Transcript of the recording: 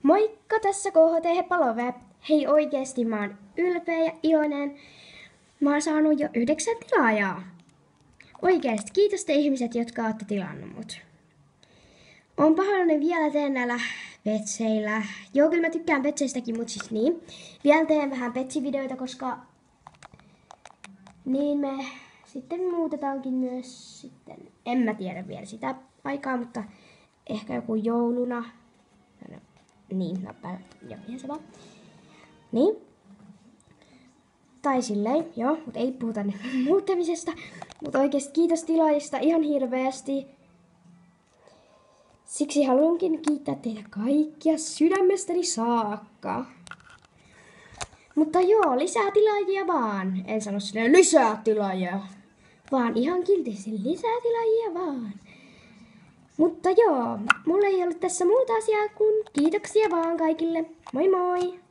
Moikka, tässä KHT Palove. Hei, oikeesti mä oon ylpeä ja iloinen. Mä oon saanut jo 9 tilaajaa. Oikeesti, kiitos te ihmiset, jotka ootte tilannut mut. Oon pahoillani vielä teen näillä petseillä. Joo, kyllä mä tykkään petseistäkin, mut siis niin. Vielä teen vähän petsivideoita, koska niin me sitten muutetaankin myös sitten. En mä tiedä vielä sitä aikaa, mutta ehkä joku jouluna. Niin, ihan se vaan. Niin. Tai silleen, joo, mutta ei puhuta nyt muuttamisesta. Mutta oikeesti kiitos tilaajista ihan hirveästi. Siksi haluankin kiittää teitä kaikkia sydämestäni saakka. Mutta joo, lisää tilaajia vaan. En sano silleen lisää tilaajia. Vaan ihan kiltisti lisää tilaajia vaan. Mutta joo, mulla ei ollut tässä muuta asiaa kuin kiitoksia vaan kaikille. Moi moi!